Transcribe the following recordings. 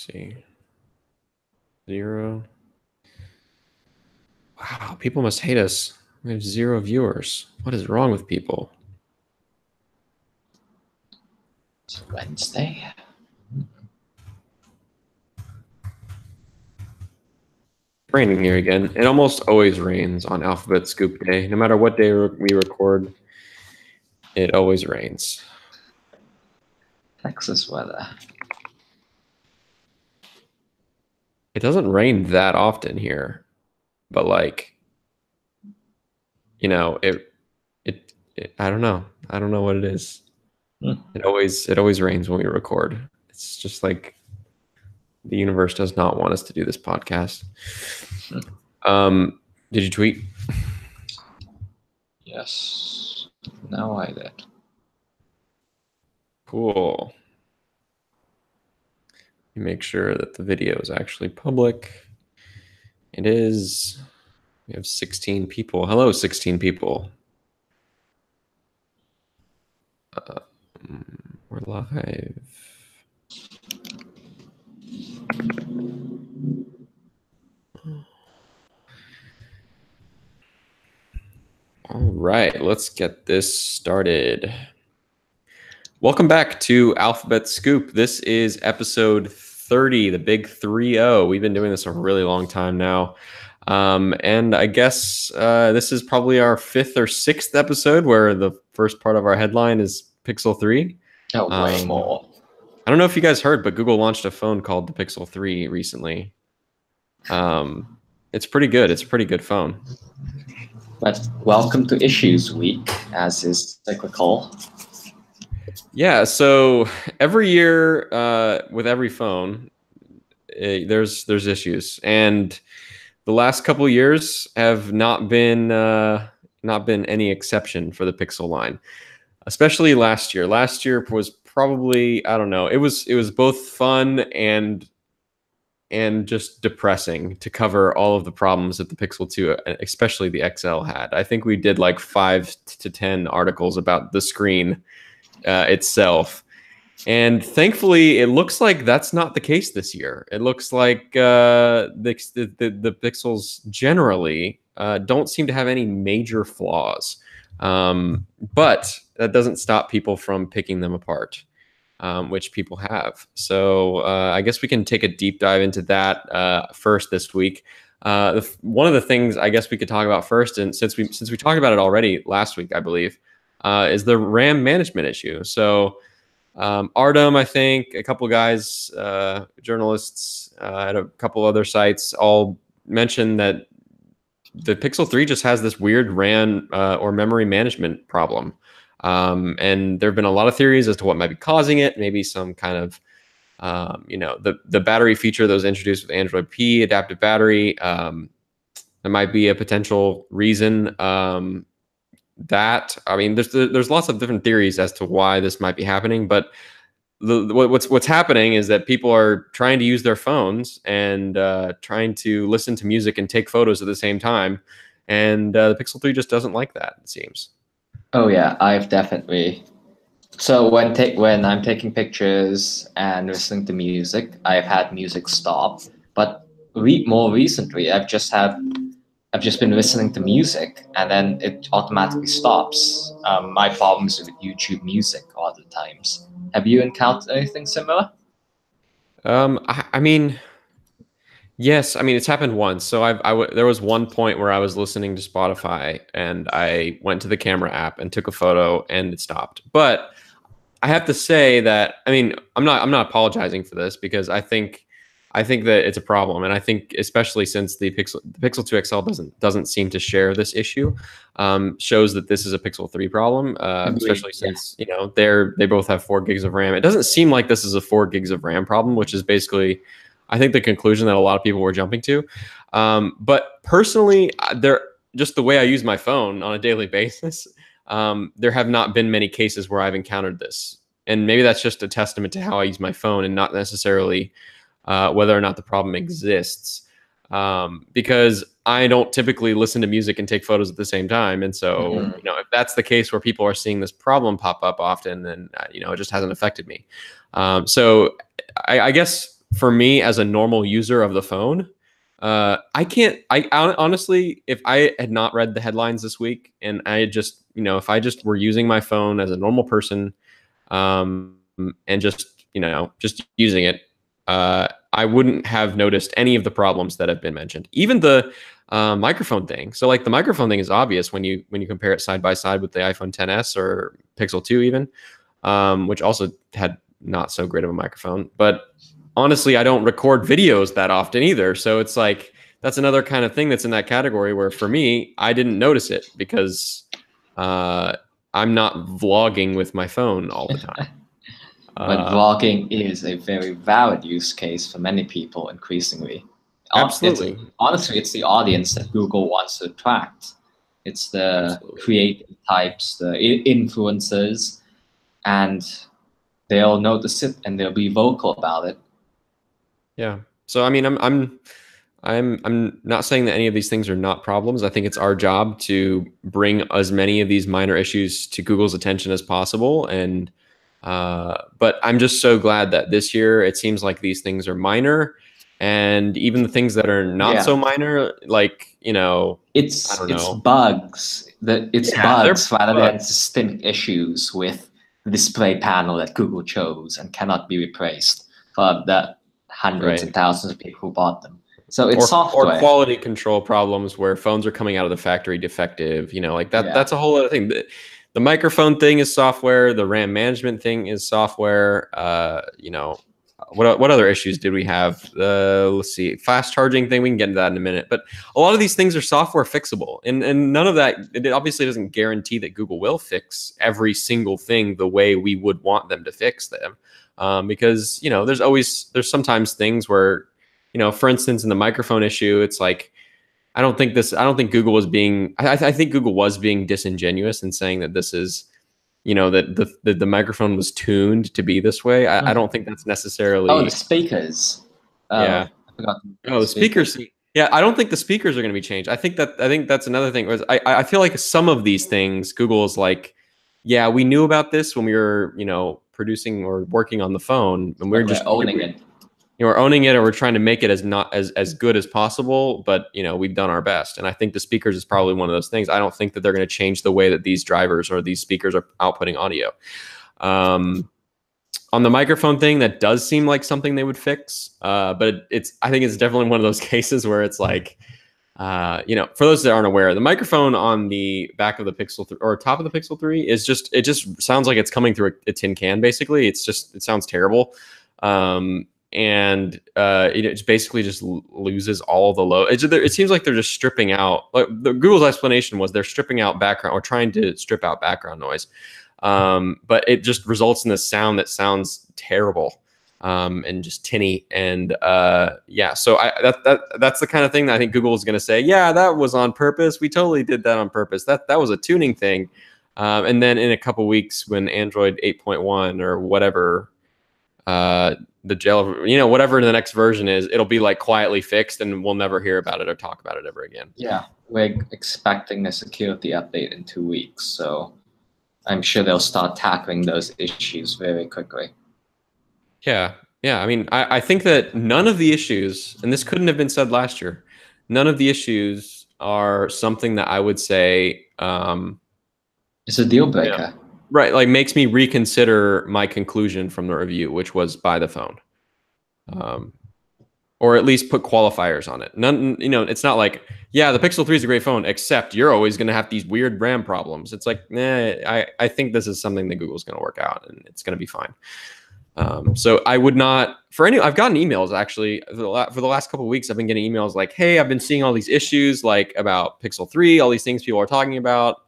see. 0. Wow, people must hate us. We have 0 viewers. What is wrong with people? It's Wednesday. Raining here again. It almost always rains on Alphabet Scoop Day. No matter what day we record, it always rains. Texas weather. It doesn't rain that often here, but like, you know, it I don't know. I don't know what it is. It always rains when we record. It's just like the universe does not want us to do this podcast. Did you tweet? Yes. No, I did. Cool. Make sure that the video is actually public. It is. We have 16 people. Hello, 16 people. We're live. All right, let's get this started. Welcome back to Alphabet Scoop. This is episode 30, the big 3-0. We've been doing this a really long time now. And I guess this is probably our 5th or 6th episode where the first part of our headline is Pixel 3. Oh, way more. I don't know if you guys heard, but Google launched a phone called the Pixel 3 recently. It's pretty good. It's a pretty good phone. But welcome to Issues Week, as is cyclical. Yeah, so every year with every phone, there's issues, and the last couple of years have not been any exception for the Pixel line, especially last year. Last year was probably, I don't know, it was both fun and just depressing to cover all of the problems that the Pixel 2, especially the XL, had. I think we did like 5 to 10 articles about the screen itself. And thankfully, it looks like that's not the case this year. It looks like the Pixels generally don't seem to have any major flaws. But that doesn't stop people from picking them apart, which people have. So I guess we can take a deep dive into that first this week. One of the things I guess we could talk about first, and since we talked about it already last week, I believe, is the RAM management issue. So Artem, I think, a couple of guys, journalists at a couple other sites all mentioned that the Pixel 3 just has this weird RAM or memory management problem. And there have been a lot of theories as to what might be causing it. Maybe some kind of, the battery feature that was introduced with Android P, adaptive battery. There might be a potential reason. That, I mean, there's lots of different theories as to why this might be happening, but what's happening is that people are trying to use their phones and trying to listen to music and take photos at the same time, and the Pixel 3 just doesn't like that, it seems. Oh yeah, I've definitely. So when I'm taking pictures and listening to music, I've had music stop. But more recently, I've just been listening to music and then it automatically stops. My problems with YouTube Music a lot of the times. Have you encountered anything similar? I mean, yes. I mean, it's happened once. So there was one point where I was listening to Spotify and I went to the camera app and took a photo and it stopped. But I have to say that, I mean, I'm not apologizing for this because I think that it's a problem, and I think especially since the Pixel 2 XL doesn't seem to share this issue, shows that this is a Pixel 3 problem. Especially since they both have 4 gigs of RAM. It doesn't seem like this is a 4 gigs of RAM problem, which is basically, I think, the conclusion that a lot of people were jumping to. But personally, just the way I use my phone on a daily basis, there have not been many cases where I've encountered this, and maybe that's just a testament to how I use my phone and not necessarily whether or not the problem exists, because I don't typically listen to music and take photos at the same time. And so, if that's the case where people are seeing this problem pop up often, then, it just hasn't affected me. So I guess for me as a normal user of the phone, I can't. Honestly, if I had not read the headlines this week and I had just, if I just were using my phone as a normal person, and just, just using it, I wouldn't have noticed any of the problems that have been mentioned. Even the microphone thing. So like the microphone thing is obvious when you compare it side by side with the iPhone 10s or Pixel 2 even, which also had not so great of a microphone. But honestly, I don't record videos that often either. So it's like that's another kind of thing that's in that category where for me, I didn't notice it because I'm not vlogging with my phone all the time. But vlogging is a very valid use case for many people increasingly. Absolutely. Honestly, it's the audience that Google wants to attract. It's the Absolutely. creative types, the influencers, and they'll notice it and they'll be vocal about it. Yeah. So I mean, I'm not saying that any of these things are not problems. I think it's our job to bring as many of these minor issues to Google's attention as possible. And but I'm just so glad that this year it seems like these things are minor, and even the things that are not so minor, like I don't know. Bugs. It's bugs rather than bugs. systemic issues with the display panel that Google chose and cannot be replaced for the hundreds and thousands of people who bought them. So it's software. Or quality control problems where phones are coming out of the factory defective, like that. Yeah. That's a whole other thing. The microphone thing is software. The RAM management thing is software. What other issues did we have? Let's see, fast charging thing. We can get into that in a minute. But a lot of these things are software fixable, and none of that. It obviously doesn't guarantee that Google will fix every single thing the way we would want them to fix them, because there's sometimes things where, for instance, in the microphone issue, it's like I don't think Google was being. I think Google was being disingenuous in saying that this is, that the microphone was tuned to be this way. I don't think that's necessarily. Oh, the speakers. Yeah. I forgot. The speakers. Yeah, I don't think the speakers are going to be changed. I think that's another thing. I feel like some of these things Google is like, yeah, we knew about this when we were producing or working on the phone, and we're just owning it. We're owning it, and we're trying to make it as good as possible. But we've done our best, and I think the speakers is probably one of those things. I don't think that they're going to change the way that these drivers or these speakers are outputting audio. On the microphone thing, that does seem like something they would fix, but I think it's definitely one of those cases where it's like, for those that aren't aware, the microphone on the back of the Pixel 3 or top of the Pixel 3 is it just sounds like it's coming through a tin can. Basically, it sounds terrible. And it basically just loses all the low. It seems like they're just stripping out. Like Google's explanation was they're stripping out background or trying to strip out background noise, but it just results in this sound that sounds terrible, and just tinny. And yeah, so that's the kind of thing that I think Google is going to say, yeah, that was on purpose. We totally did that on purpose. That was a tuning thing. And then in a couple weeks, when Android 8.1 or whatever. The gel, whatever the next version is, it'll be like quietly fixed, and we'll never hear about it or talk about it ever again. Yeah, we're expecting a security update in 2 weeks, so I'm sure they'll start tackling those issues very quickly. Yeah. I mean, I think that none of the issues, and this couldn't have been said last year, none of the issues are something that I would say it's a deal breaker. Right, like makes me reconsider my conclusion from the review, which was buy the phone, or at least put qualifiers on it. None, it's not like, yeah, the Pixel 3 is a great phone, except you're always going to have these weird RAM problems. It's like, I think this is something that Google's going to work out, and it's going to be fine. So I would not I've gotten emails actually for the last couple of weeks. I've been getting emails like, hey, I've been seeing all these issues like about Pixel 3, all these things people are talking about.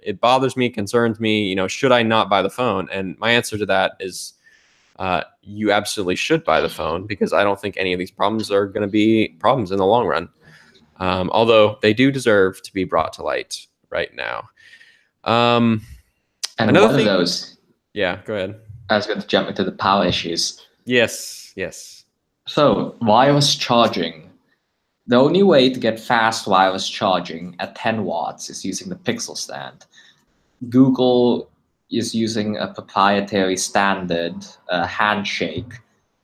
It bothers me, concerns me, should I not buy the phone? And my answer to that is, you absolutely should buy the phone, because I don't think any of these problems are going to be problems in the long run. Although they do deserve to be brought to light right now. And another thing, of those. Yeah, go ahead. I was going to jump into the power issues. Yes. So wireless charging. The only way to get fast wireless charging at 10 watts is using the Pixel stand. Google is using a proprietary standard, Handshake,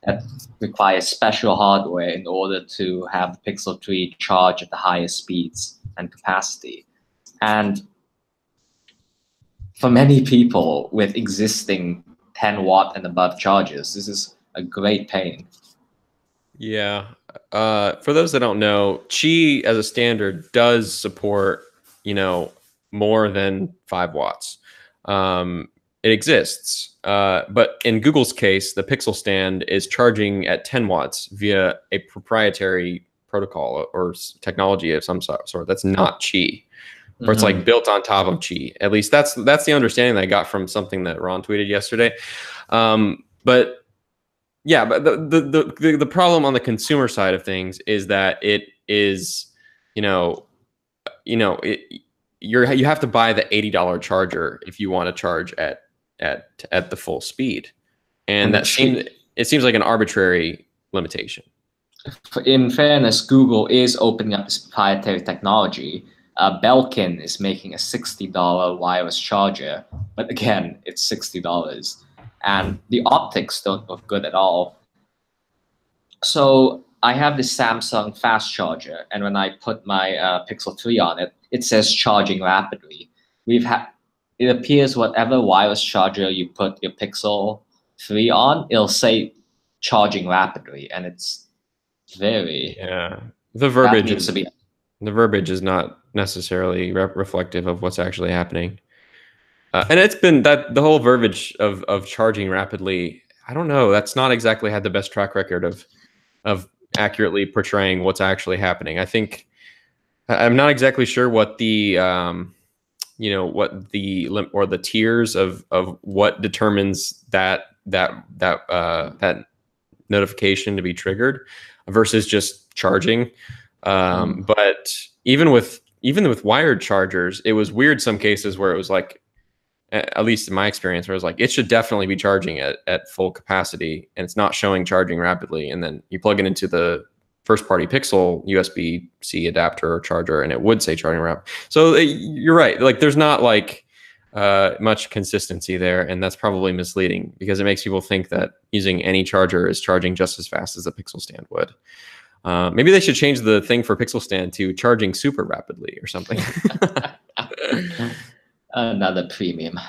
that requires special hardware in order to have the Pixel 3 charge at the highest speeds and capacity. And for many people with existing 10-watt and above chargers, this is a great pain. Yeah. For those that don't know, Qi as a standard does support, more than 5 watts. It exists. But in Google's case, the Pixel Stand is charging at 10 watts via a proprietary protocol or technology of some sort. That's not Qi, or it's like built on top of Qi. At least that's the understanding that I got from something that Ron tweeted yesterday. But yeah, but the problem on the consumer side of things is that it is, you have to buy the $80 charger if you want to charge at the full speed, and it seems like an arbitrary limitation. In fairness, Google is opening up this proprietary technology. Belkin is making a $60 wireless charger, but again, it's $60. And the optics don't look good at all. So I have this Samsung fast charger, and when I put my Pixel 3 on it, it says charging rapidly. It appears whatever wireless charger you put your Pixel 3 on, it'll say charging rapidly, and it's very the verbiage is not necessarily reflective of what's actually happening. And it's been that the whole verbiage of charging rapidly, I don't know, that's not exactly had the best track record of accurately portraying what's actually happening. I think I'm not exactly sure what the what the tiers of what determines that notification to be triggered versus just charging. But even with wired chargers, it was weird some cases where it was like, at least in my experience, where it was like, it should definitely be charging at full capacity, and it's not showing charging rapidly. And then you plug it into the first party Pixel USB-C adapter or charger, and it would say charging rapid. So you're right. Like, there's not like much consistency there, and that's probably misleading because it makes people think that using any charger is charging just as fast as a Pixel Stand would. Maybe they should change the thing for Pixel Stand to charging super rapidly or something. Another premium.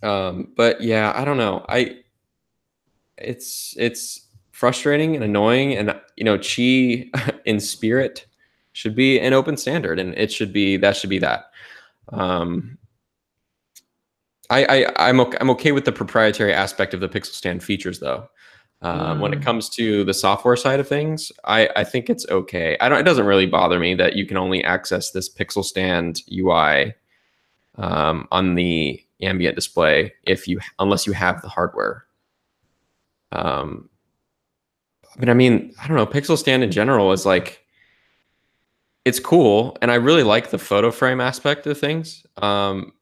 But yeah, I don't know. It's frustrating and annoying, and Qi in spirit should be an open standard, and that should be that. I'm okay with the proprietary aspect of the Pixel Stand features, though. When it comes to the software side of things, I think it's okay. It doesn't really bother me that you can only access this Pixel Stand UI on the ambient display unless you have the hardware. But I mean, I don't know, Pixel Stand in general is like, it's cool, and I really like the photo frame aspect of things. But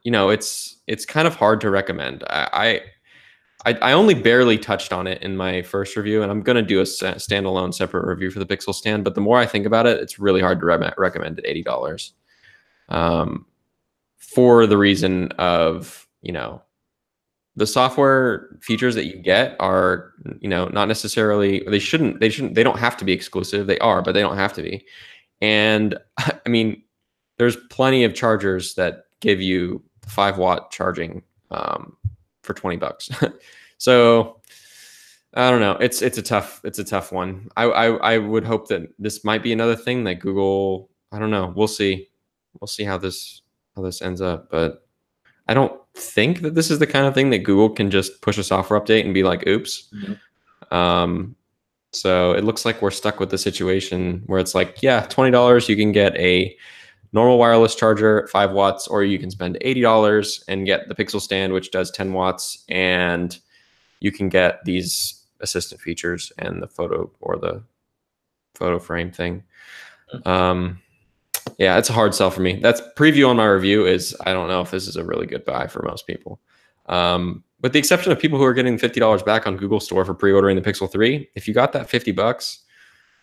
it's kind of hard to recommend. I only barely touched on it in my first review, and I'm going to do a standalone separate review for the Pixel Stand. But the more I think about it, it's really hard to recommend at $80. For the reason of, the software features that you get are, not necessarily, they don't have to be exclusive. They are, but they don't have to be. And I mean, there's plenty of chargers that give you 5-watt charging for $20. So I don't know. It's a tough one. I would hope that this might be another thing that Google, I don't know. We'll see how this ends up, but I don't think that this is the kind of thing that Google can just push a software update and be like, oops. Mm-hmm. So it looks like we're stuck with the situation where it's like, yeah, $20, you can get a normal wireless charger at 5 watts, or you can spend $80 and get the Pixel Stand, which does 10 watts, and you can get these assistant features and the photo frame thing. Yeah, it's a hard sell for me. That's preview on my review is, I don't know if this is a really good buy for most people. With the exception of people who are getting $50 back on Google Store for pre-ordering the Pixel 3, if you got that $50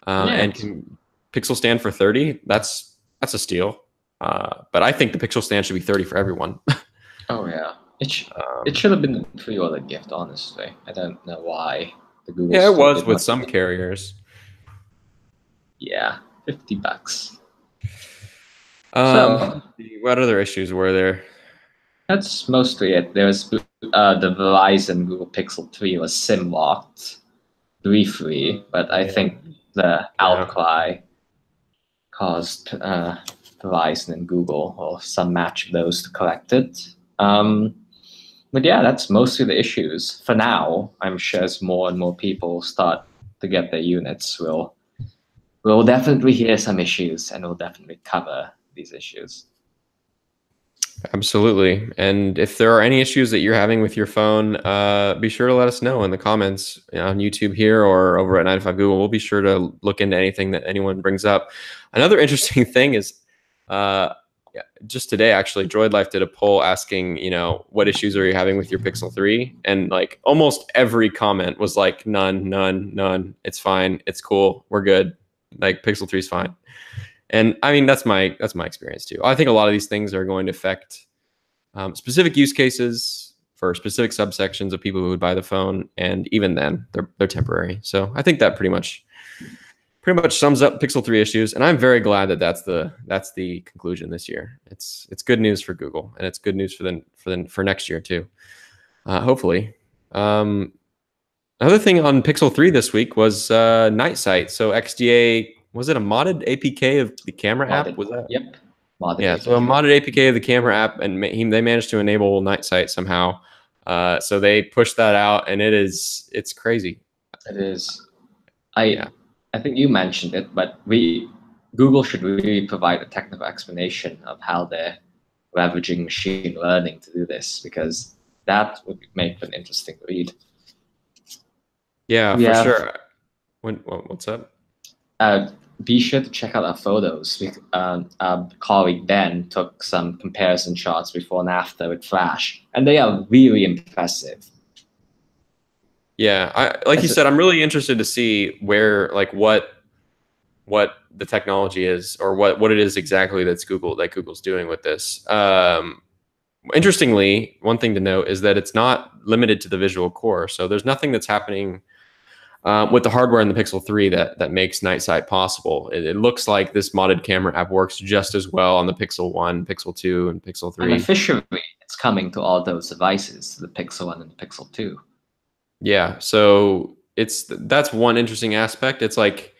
and Pixel Stand for $30, that's a steal. But I think the Pixel Stand should be $30 for everyone. Oh yeah. It should have been a pre-order gift, honestly. I don't know why the Google Yeah, it Store was did with not. some carriers. Yeah, $50. Um, So what other issues were there? that's mostly it. There's the Verizon Google Pixel 3 was SIM locked briefly, but I Yeah. think the Yeah. outcry caused Verizon and Google or some match of those to collect it. But yeah, that's mostly the issues. For now, I'm sure as more and more people start to get their units, we'll definitely hear some issues and we'll definitely cover these issues. Absolutely. And if there are any issues that you're having with your phone, be sure to let us know in the comments on YouTube here or over at 9to5 Google. We'll be sure to look into anything that anyone brings up. Another interesting thing is yeah, just today, actually, Droid Life did a poll asking, what issues are you having with your Pixel 3? And like almost every comment was like, none, none, none. It's fine. It's cool. We're good. Like Pixel 3 is fine. And I mean, that's my experience too. I think a lot of these things are going to affect specific use cases for specific subsections of people who would buy the phone, and even then, they're temporary. So I think that pretty much sums up Pixel 3 issues, and I'm very glad that that's the conclusion this year. It's good news for Google, and it's good news for next year too. Hopefully. Another thing on Pixel 3 this week was Night Sight. So XDA, was it a modded APK of the camera app? Was that? Yep. Modded Yeah, APK. so a modded APK of the camera app, and they managed to enable Night Sight somehow. So they pushed that out, and it's crazy. It is. I think you mentioned it, but Google should really provide a technical explanation of how they're leveraging machine learning to do this, because that would make an interesting read. Yeah, for sure. What's up? Be sure to check out our photos. Our colleague Ben took some comparison shots before and after with Flash, and they are really impressive. Yeah, like you said, I'm really interested to see where, like, what the technology is, or what it is exactly that Google's doing with this. Interestingly, one thing to note is that it's not limited to the visual core. So there's nothing that's happening with the hardware in the Pixel 3 that makes Night Sight possible. It looks like this modded camera app works just as well on the Pixel 1, Pixel 2, and Pixel 3. And officially, it's coming to all those devices, the Pixel 1 and the Pixel 2. Yeah, so that's one interesting aspect. It's like,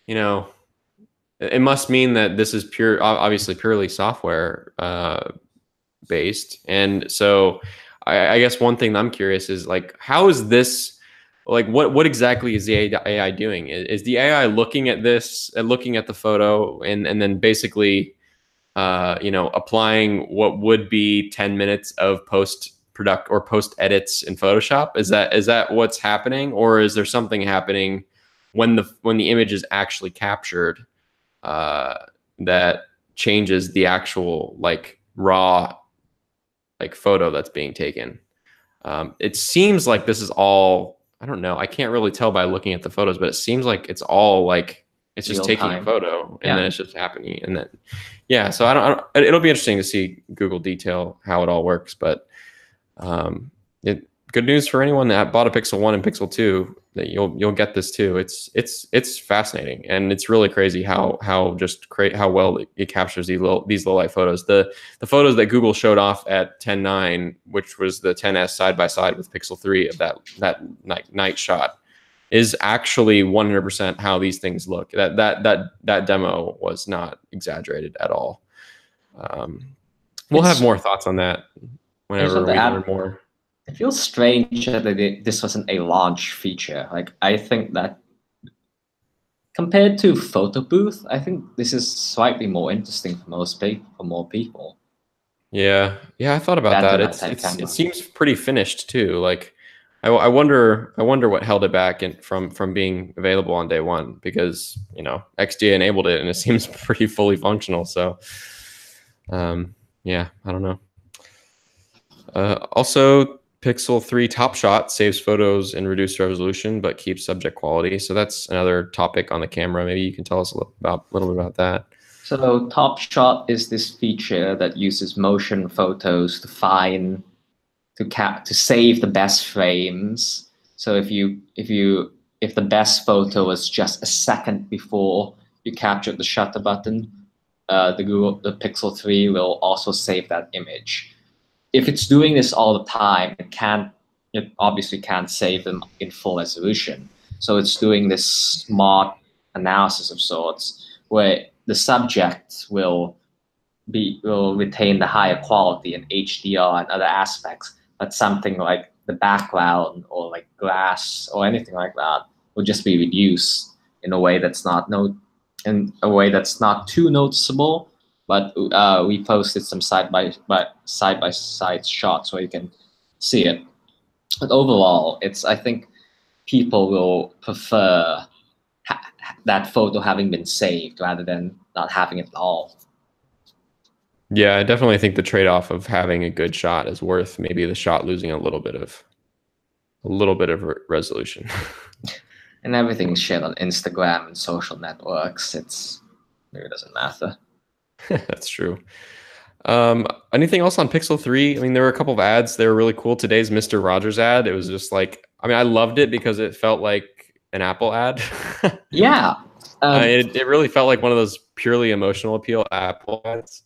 it must mean that this is obviously purely software based. And so I guess one thing that I'm curious is, like, how is this, like, what exactly is the AI doing? Is the AI looking at this and looking at the photo and then basically, applying what would be 10 minutes of post edits in Photoshop? Is that what's happening, or is there something happening when the image is actually captured that changes the actual, like, raw, like, photo that's being taken? It seems like this is all, I don't know, I can't really tell by looking at the photos, but it seems like it's all like it's just taking a photo and then it's just happening, and then so I don't it'll be interesting to see Google detail how it all works, but good news for anyone that bought a Pixel 1 and Pixel 2, that you'll get this too. It's fascinating, and it's really crazy how well it captures these low light photos. The photos that Google showed off at 10:9, which was the 10s side by side with Pixel 3 of that night shot, is actually 100% how these things look. That demo was not exaggerated at all. We'll have more thoughts on that whenever we learn more. It feels strange that this wasn't a launch feature. Like, I think that compared to Photo Booth, I think this is slightly more interesting for more people. Yeah, I thought about that. It seems pretty finished too. Like, I wonder what held it back from being available on day one, because XDA enabled it and it seems pretty fully functional. So, yeah, I don't know. Also, Pixel 3 Top Shot saves photos in reduced resolution but keeps subject quality. So that's another topic on the camera. Maybe you can tell us a little bit about that. So Top Shot is this feature that uses motion photos to find to save the best frames. So if the best photo was just a second before you captured the shutter button, the Pixel 3 will also save that image. If it's doing this all the time, it obviously can't save them in full resolution. So it's doing this smart analysis of sorts where the subject will retain the higher quality in HDR and other aspects, but something like the background or like glass or anything like that will just be reduced in a way that's not too noticeable. But we posted some side by side shots where you can see it. But overall, I think people will prefer that photo having been saved rather than not having it at all. Yeah, I definitely think the trade-off of having a good shot is worth maybe the shot losing a little bit of resolution. And everything's shared on Instagram and social networks. Maybe it doesn't matter. That's true. Anything else on Pixel 3? I mean, there were a couple of ads. They were really cool. Today's Mr. Rogers ad. It was just like, I mean, I loved it because it felt like an Apple ad. Yeah. It really felt like one of those purely emotional appeal Apple ads.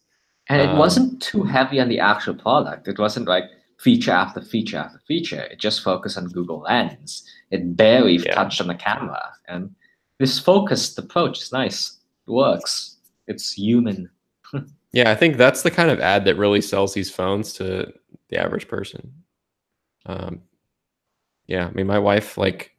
And it wasn't too heavy on the actual product. It wasn't like feature after feature after feature. It just focused on Google Lens. It barely touched on the camera. And this focused approach is nice. It works. It's human. Yeah, I think that's the kind of ad that really sells these phones to the average person. Yeah, I mean, my wife, like,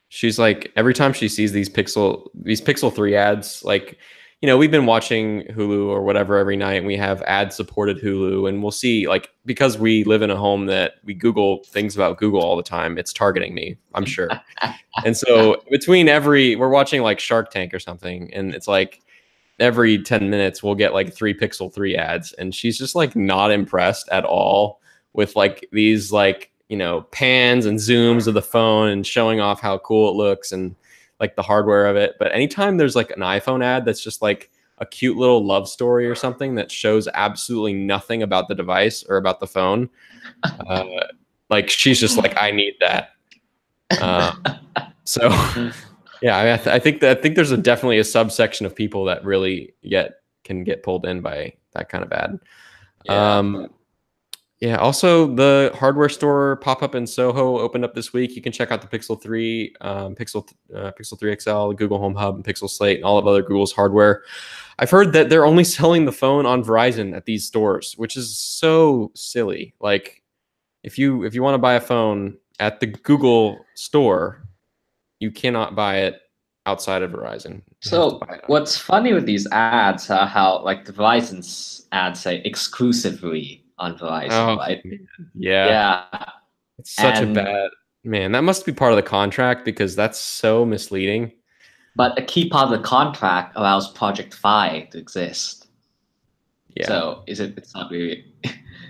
she's like, every time she sees these Pixel 3 ads, like, you know, we've been watching Hulu or whatever every night, and we have ad-supported Hulu, and we'll see, like, because we live in a home that we Google things about Google all the time, it's targeting me, I'm sure. And so we're watching like Shark Tank or something, and it's like every 10 minutes we'll get like 3 Pixel 3 ads, and she's just like not impressed at all with like these like, you know, pans and zooms of the phone and showing off how cool it looks and like the hardware of it. But anytime there's like an iPhone ad that's just like a cute little love story or something that shows absolutely nothing about the device or about the phone, like she's just like, I need that. So yeah, I think there's definitely a subsection of people that really can get pulled in by that kind of ad. Yeah. Yeah. Also, the hardware store pop-up in Soho opened up this week. You can check out the Pixel 3, Pixel 3 XL, Google Home Hub, and Pixel Slate, and all of other Google's hardware. I've heard that they're only selling the phone on Verizon at these stores, which is so silly. Like, if you want to buy a phone at the Google store, you cannot buy it outside of Verizon. So what's funny with these ads are how like the Verizon's ads say exclusively on Verizon, right? Yeah. Yeah. It's such a bad, man, that must be part of the contract because that's so misleading. But a key part of the contract allows Project Fi to exist. Yeah. So it's not really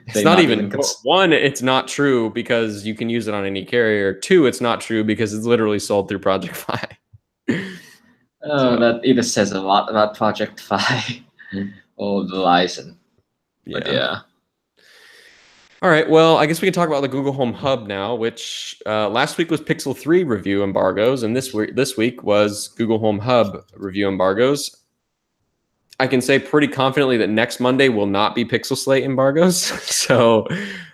it's not even one, it's not true because you can use it on any carrier. 2, it's not true because it's literally sold through Project Fi. That either says a lot about Project Fi or Verizon. But yeah. All right, well, I guess we can talk about the Google Home Hub now, which last week was Pixel 3 review embargoes, and this week was Google Home Hub review embargoes. I can say pretty confidently that next Monday will not be Pixel Slate embargoes, so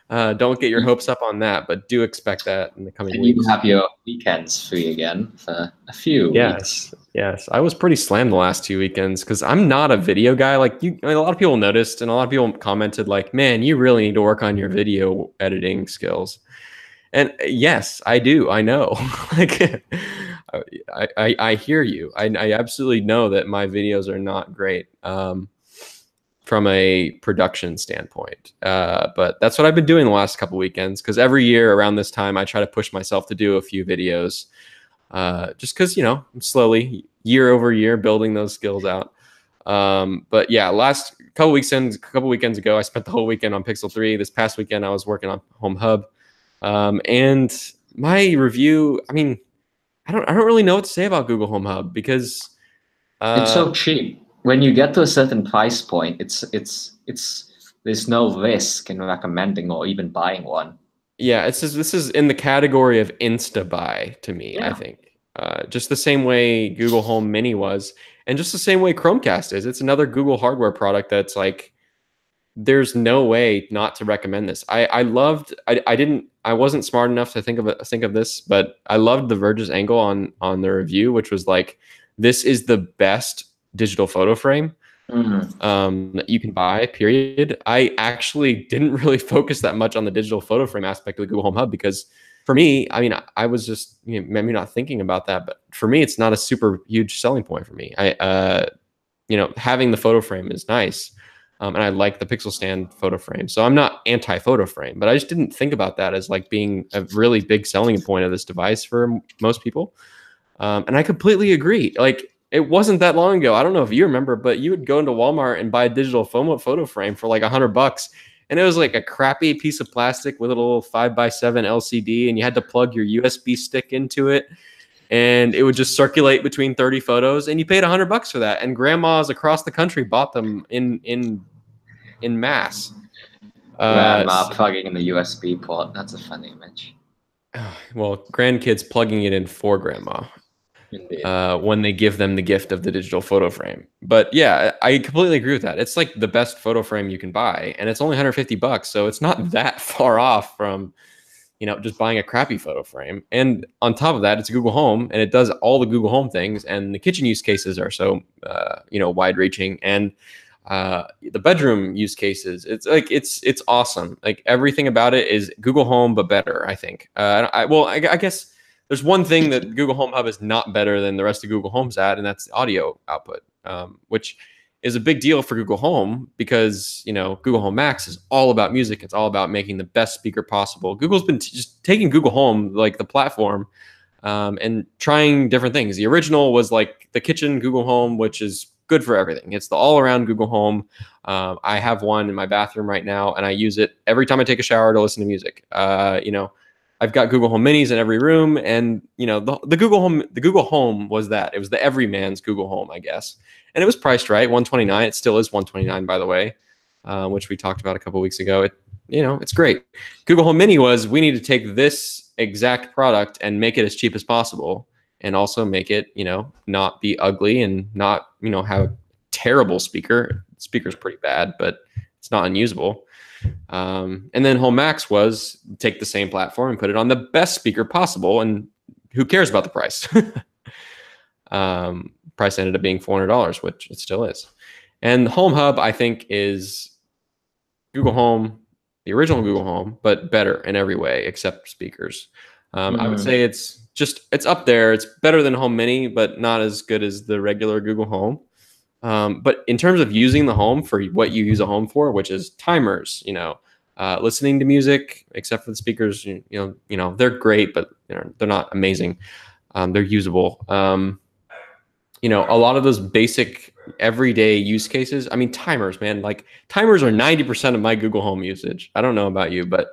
don't get your hopes up on that, but do expect that in the coming weeks. You have your weekends free again for a few weeks. Yes, I was pretty slammed the last 2 weekends because I'm not a video guy. Like a lot of people noticed, and a lot of people commented, like, "Man, you really need to work on your video editing skills." And yes, I do. I know. Like, I hear you. I absolutely know that my videos are not great from a production standpoint. But that's what I've been doing the last couple weekends because every year around this time I try to push myself to do a few videos. Just because, you know, I'm slowly year over year building those skills out. But yeah, last couple weekends ago, I spent the whole weekend on Pixel 3. This past weekend, I was working on Home Hub. And my review, I mean, I don't really know what to say about Google Home Hub because it's so cheap. When you get to a certain price point, it's there's no risk in recommending or even buying one. Yeah, it's just, this is in the category of insta buy to me, I Yeah. think. Just the same way Google Home Mini was, and just the same way Chromecast is. It's another Google hardware product that's like, there's no way not to recommend this. I wasn't smart enough to think of this, but I loved The Verge's angle on the review, which was like, this is the best digital photo frame Mm. that you can buy, period. I actually didn't really focus that much on the digital photo frame aspect of the Google Home Hub because for me, I mean, I was just, you know, maybe not thinking about that, but for me, it's not a super huge selling point for me. You know, having the photo frame is nice. And I like the Pixel Stand photo frame. So I'm not anti photo frame, but I just didn't think about that as like being a really big selling point of this device for most people. And I completely agree. Like, it wasn't that long ago. I don't know if you remember, but you would go into Walmart and buy a digital photo frame for like $100, and it was like a crappy piece of plastic with a little 5x7 LCD, and you had to plug your USB stick into it, and it would just circulate between 30 photos, and you paid $100 for that. And grandmas across the country bought them in mass. Uh, Grandma plugging in the USB port. That's a fun image. well, grandkids plugging it in for grandma. Indeed. When they give them the gift of the digital photo frame. But yeah, I completely agree with that. It's like the best photo frame you can buy, and it's only $150, so it's not that far off from, you know, just buying a crappy photo frame. And on top of that, it's Google Home, and it does all the Google Home things, and the kitchen use cases are so you know, wide reaching, and the bedroom use cases, it's like it's awesome. Like, everything about it is Google Home but better, I think. I guess there's one thing that Google Home Hub is not better than the rest of Google Home's at, and that's the audio output, which is a big deal for Google Home because, you know, Google Home Max is all about music. It's all about making the best speaker possible. Google's been just taking Google Home, like the platform, and trying different things. The original was like the kitchen Google Home, which is good for everything. It's the all-around Google Home. I have one in my bathroom right now, and I use it every time I take a shower to listen to music. You know, I've got Google Home Minis in every room, and you know, the Google Home was that. It was the everyman's Google Home, I guess, and it was priced right, 129. It still is 129, by the way, which we talked about a couple weeks ago. You know, it's great. Google Home Mini was, we need to take this exact product and make it as cheap as possible, and also make it, you know, not be ugly and not, you know, have a terrible speaker. Speaker's pretty bad, but it's not unusable. And then Home Max was, take the same platform and put it on the best speaker possible, and who cares about the price? Price ended up being $400, which it still is. And the Home Hub, I think, is Google Home, the original Google Home, but better in every way except speakers. I would say it's up there. It's better than Home Mini, but not as good as the regular Google Home. But in terms of using the home for what you use a home for, which is timers, you know, listening to music, except for the speakers, you know, they're great, but you know, they're not amazing. They're usable. You know, a lot of those basic everyday use cases. I mean, timers, man, like timers are 90% of my Google Home usage. I don't know about you, but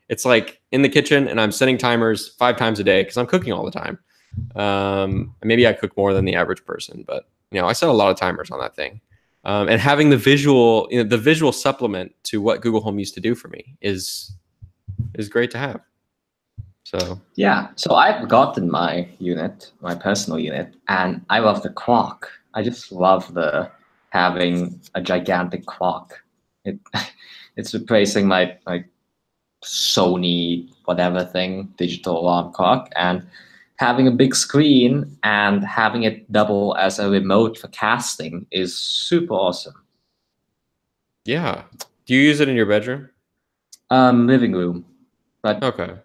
it's like in the kitchen, and I'm setting timers 5 times a day because I'm cooking all the time. Maybe I cook more than the average person, but you know, I set a lot of timers on that thing. And having the visual, you know, the visual supplement to what Google Home used to do for me is great to have. So Yeah, so I've gotten my unit, my personal unit, and I love the clock. I just love the having a gigantic clock. It it's replacing my Sony whatever thing, digital alarm clock, and having a big screen and having it double as a remote for casting is super awesome. yeah, do you use it in your bedroom? Living room, but Okay.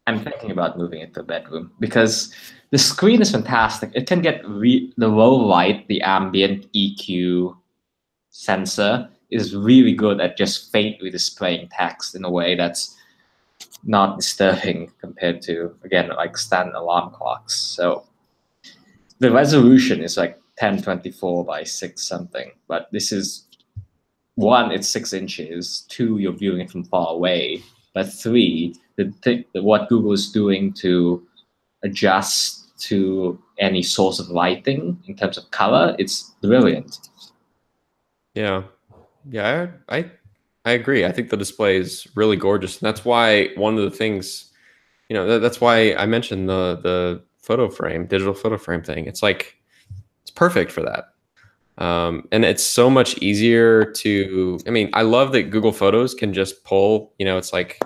I'm thinking about moving it to a bedroom because the screen is fantastic. It can get the low light, the ambient EQ sensor is really good at just faintly displaying text in a way that's not disturbing compared to, again, like standard alarm clocks. So the resolution is like 1024 by 6 something, but this is one, it's 6 inches, two, you're viewing it from far away, but three, what Google is doing to adjust to any source of lighting in terms of color, it's brilliant. Yeah. Yeah. I agree. I think the display is really gorgeous. And that's why one of the things, that's why I mentioned the photo frame, digital photo frame thing. It's like it's perfect for that. And it's so much easier to, I mean, I love that Google Photos can just pull, it's like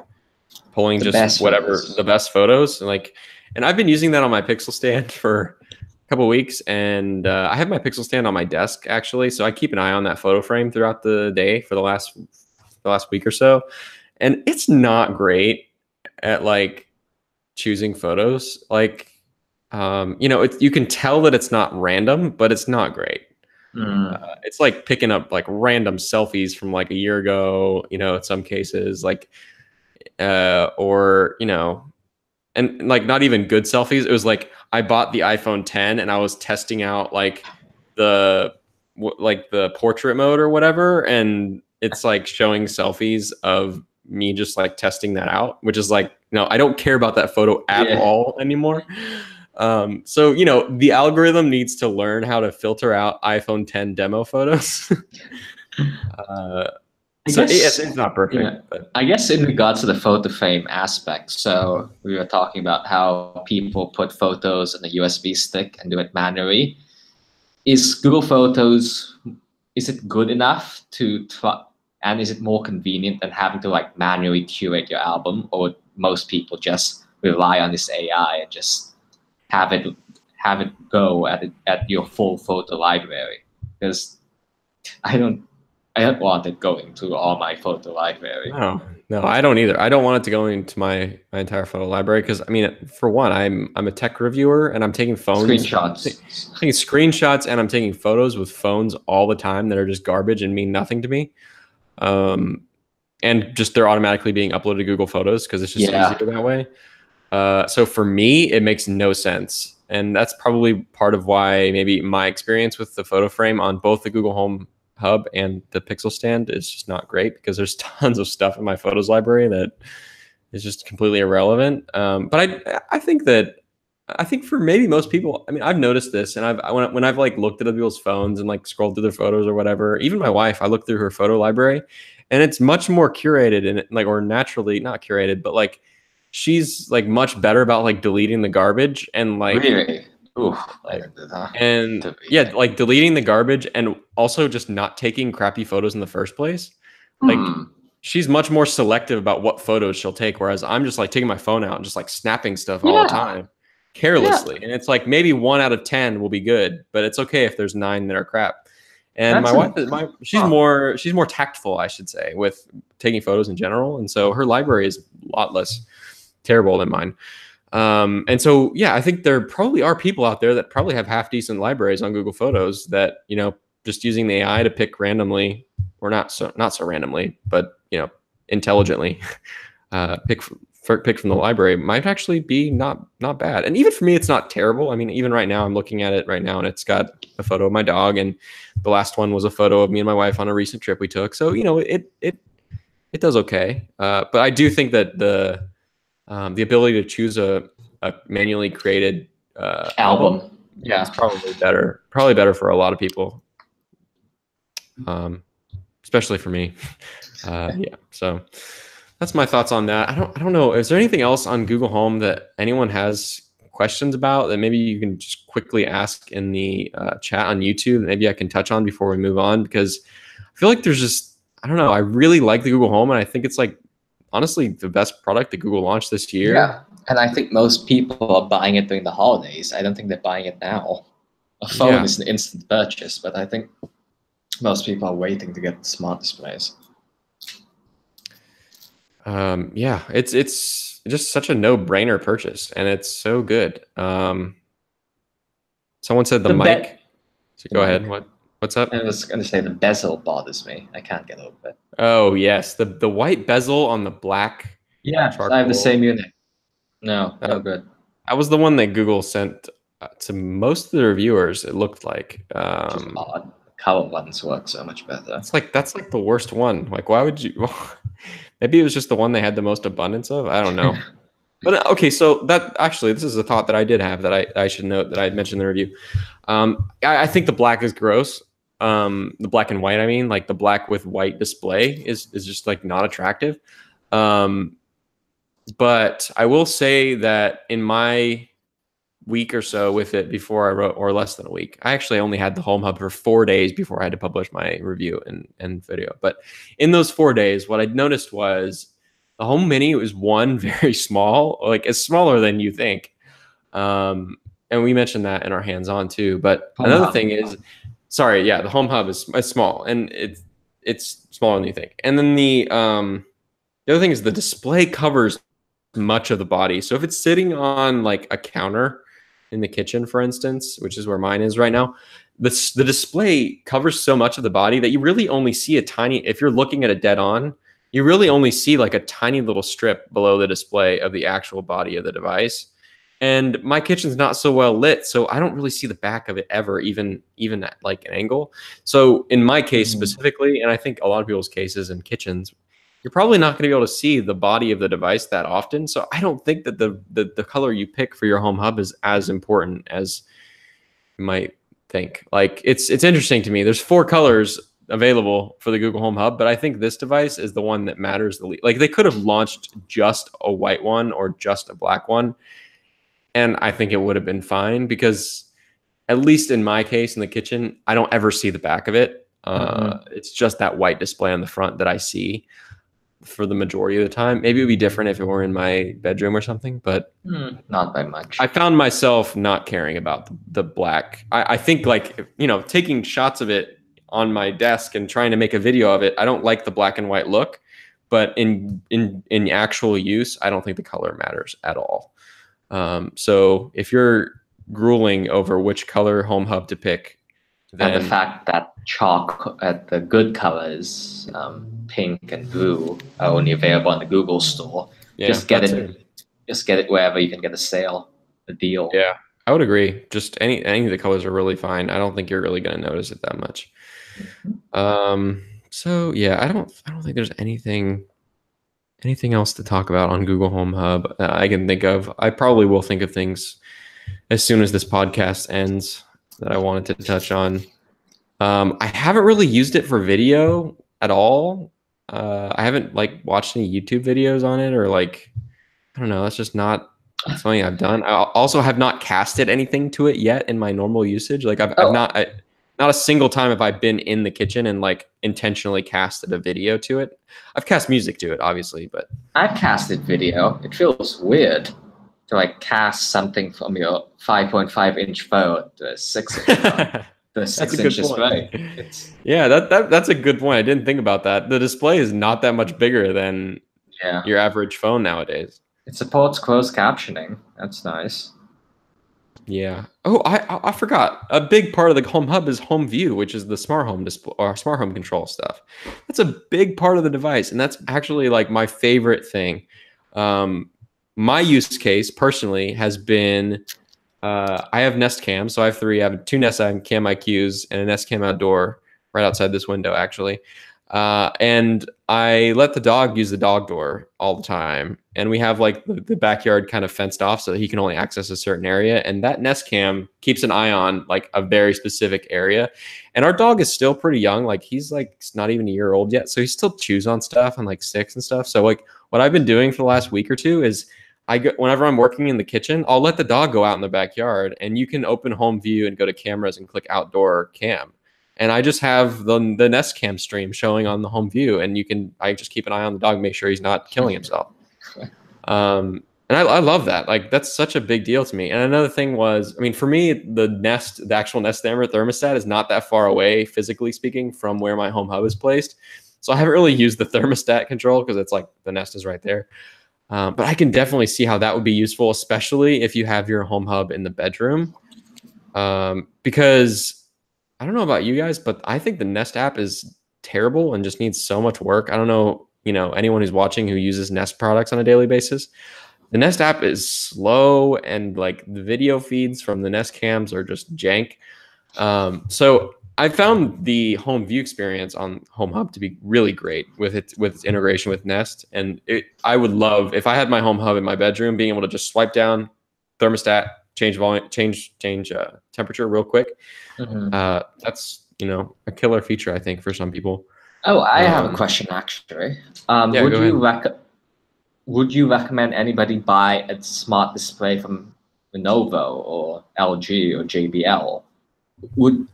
pulling The just best whatever photos. the best photos. And I've been using that on my Pixel stand for a couple weeks, and I have my Pixel stand on my desk actually, so I keep an eye on that photo frame throughout the day for the last week or so, and it's not great at like choosing photos. Like, you can tell that it's not random, but it's not great. Mm. It's like picking up like random selfies from like a year ago, in some cases, like, or, and like not even good selfies. It was like I bought the iPhone 10 and I was testing out like the portrait mode or whatever, and it's like showing selfies of me just like testing that out, which is like, no, I don't care about that photo at Yeah. all anymore. So the algorithm needs to learn how to filter out iPhone 10 demo photos. uh, I so guess, it's not perfect, yeah. but I guess in regards to the photo frame aspect, so we were talking about how people put photos on a USB stick and do it manually. Is Google Photos, is it good enough to try, and is it more convenient than having to like manually curate your album, or most people just rely on this AI and just have it go at your full photo library? Because I don't I don't want it going to all my photo library. no, I don't either. I don't want it to go into my entire photo library because I mean, for one, I'm a tech reviewer and I'm taking Screenshots. taking screenshots and I'm taking photos with phones all the time that are just garbage and mean nothing to me. Um, and just they're automatically being uploaded to Google Photos because it's just Yeah. easier that way. So for me, it makes no sense. And that's probably part of why maybe my experience with the photo frame on both the Google Home Hub and the Pixel stand is just not great because there's tons of stuff in my photos library that is just completely irrelevant. But I think for maybe most people, I mean, I've noticed this, and when I've like looked at other people's phones and like scrolled through their photos or whatever, even my wife, I look through her photo library, and it's much more curated and like, or naturally not curated, but like she's like much better about like deleting the garbage and like Really? Ooh, I didn't do that. and yeah, like deleting the garbage and also just not taking crappy photos in the first place. Like Hmm. she's much more selective about what photos she'll take, whereas I'm just like taking my phone out and just like snapping stuff all the Yeah. time carelessly. And it's like maybe 1 out of 10 will be good, but it's okay if there's 9 that are crap. And That's my wife, she's huh. more tactful, I should say, with taking photos in general, and so her library is a lot less terrible than mine. And so, yeah, I think there probably are people out there that probably have half decent libraries on Google Photos that, just using the AI to pick randomly, or not so randomly, but, intelligently, pick from the library might actually be not bad. And even for me, it's not terrible. I mean, even right now, I'm looking at it right now, and it's got a photo of my dog, and the last one was a photo of me and my wife on a recent trip we took. So, it does okay. But I do think that the ability to choose a manually created album Yeah. is probably better for a lot of people, especially for me. Yeah, so that's my thoughts on that. I don't know. Is there anything else on Google Home that anyone has questions about that maybe you can just quickly ask in the chat on YouTube that maybe I can touch on before we move on? Because I feel like there's just, I don't know, I really like the Google Home, and I think it's like honestly the best product that Google launched this year. Yeah. And I think most people are buying it during the holidays. I don't think they're buying it now. A phone is an instant purchase, but I think most people are waiting to get smart displays. Yeah, it's just such a no-brainer purchase, and it's so good. Someone said the mic. So go ahead. What's up? I was going to say the bezel bothers me. I can't get over it. Oh yes, the white bezel on the black. Yeah, charcoal. I have the same unit. No good. That was the one that Google sent to most of the reviewers. It looked like. Just odd. Color ones work so much better. That's like the worst one. Like, why would you? Maybe it was just the one they had the most abundance of. I don't know. But okay, so that actually, this is a thought that I did have that I should note that I had mentioned in the review. I think the black is gross. The black and white, I mean, like the black with white display is just like not attractive. But I will say that in my week or so with it before I wrote, or less than a week, I actually only had the Home Hub for 4 days before I had to publish my review and video. But in those 4 days, what I noticed was the Home Mini was one, very small, like it's smaller than you think. And we mentioned that in our hands-on too. But another thing is, sorry, yeah, the Home Hub is small, and it's smaller than you think. And then the other thing is the display covers much of the body. So if it's sitting on like a counter in the kitchen, for instance, which is where mine is right now, the display covers so much of the body that you really only see a tiny, if you're looking at it dead on, you really only see like a tiny little strip below the display of the actual body of the device. And my kitchen's not so well lit, so I don't really see the back of it ever, even at like an angle. So in my case specifically, and I think a lot of people's cases in kitchens, you're probably not going to be able to see the body of the device that often. So I don't think that the color you pick for your Home Hub is as important as you might think. Like it's interesting to me. There's 4 colors available for the Google Home Hub, but I think this device is the one that matters the least. Like they could have launched just a white one or just a black one, and I think it would have been fine, because at least in my case in the kitchen, I don't ever see the back of it. It's just that white display on the front that I see for the majority of the time. Maybe it would be different if it were in my bedroom or something, but not by much. I found myself not caring about the black. I think like, you know, taking shots of it on my desk and trying to make a video of it, I don't like the black and white look, but in actual use, I don't think the color matters at all. So if you're grueling over which color Home Hub to pick, then and the fact that chalk at the good colors, pink and blue, are only available in the Google store. Yeah, just get it. Just get it wherever you can get a deal. Yeah, I would agree. Just any of the colors are really fine. I don't think you're really going to notice it that much. So yeah, I don't think there's anything else to talk about on Google Home Hub I can think of. I probably will think of things as soon as this podcast ends that I wanted to touch on. I haven't really used it for video at all. I haven't like watched any YouTube videos on it, or like, I don't know. That's just not something I've done. I also have not casted anything to it yet in my normal usage. Like I've not a single time have I been in the kitchen and like intentionally casted a video to it. I've cast music to it, obviously, but I've casted video. It feels weird to like cast something from your 5.5-inch phone to a 6-inch phone. The 6 inches right. Yeah, that's a good point. I didn't think about that. The display is not that much bigger than your average phone nowadays. It supports closed captioning. That's nice. Yeah. Oh, I forgot. A big part of the Home Hub is Home View, which is the smart home display or smart home control stuff. That's a big part of the device, and that's actually like my favorite thing. My use case personally has been I have Nest Cam, so I have 3. I have 2 Nest Cam IQs and a Nest Cam Outdoor right outside this window, actually. And I let the dog use the dog door all the time. And we have like the backyard kind of fenced off so that he can only access a certain area. And that Nest Cam keeps an eye on like a very specific area. And our dog is still pretty young. Like he's like not even a year old yet. So he still chews on stuff and like sticks and stuff. So like what I've been doing for the last week or two is whenever I'm working in the kitchen, I'll let the dog go out in the backyard, and you can open Home View and go to cameras and click outdoor cam. And I just have the Nest Cam stream showing on the Home View, and I just keep an eye on the dog, make sure he's not killing himself. And I love that. Like that's such a big deal to me. And another thing was, I mean, for me, the actual Nest thermostat is not that far away, physically speaking, from where my Home Hub is placed. So I haven't really used the thermostat control because it's like the Nest is right there. But I can definitely see how that would be useful, especially if you have your Home Hub in the bedroom. Because I don't know about you guys, but I think the Nest app is terrible and just needs so much work. I don't know, anyone who's watching who uses Nest products on a daily basis. The Nest app is slow, and like the video feeds from the Nest cams are just jank. So I found the Home View experience on Home Hub to be really great with its integration with Nest. And I would love, if I had my Home Hub in my bedroom, being able to just swipe down thermostat, change volume, change temperature real quick. That's a killer feature, I think, for some people. Oh, I have a Um, question actually. yeah, go ahead. Would you recommend anybody buy a smart display from Lenovo or LG or JBL? Would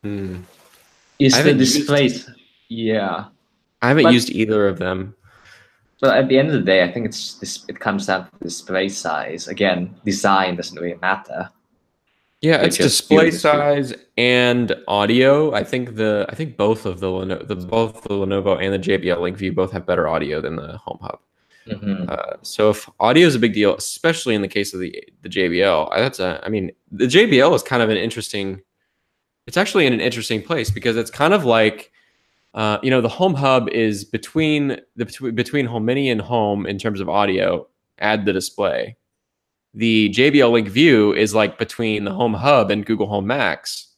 Hmm. I is the haven't display? used Yeah, I haven't but used either of them. at the end of the day, I think it's this. It comes down to display size. Again, design doesn't really matter. Yeah, You're it's just display building screen. size and audio. I think both of both the Lenovo and the JBL LinkView both have better audio than the Home Hub. Hmm. So if audio is a big deal, especially in the case of the JBL, I mean, the JBL is kind of an interesting. It's actually in an interesting place because it's kind of like, the Home Hub is between Home Mini and Home in terms of audio. Add the display. The JBL Link View is like between the Home Hub and Google Home Max,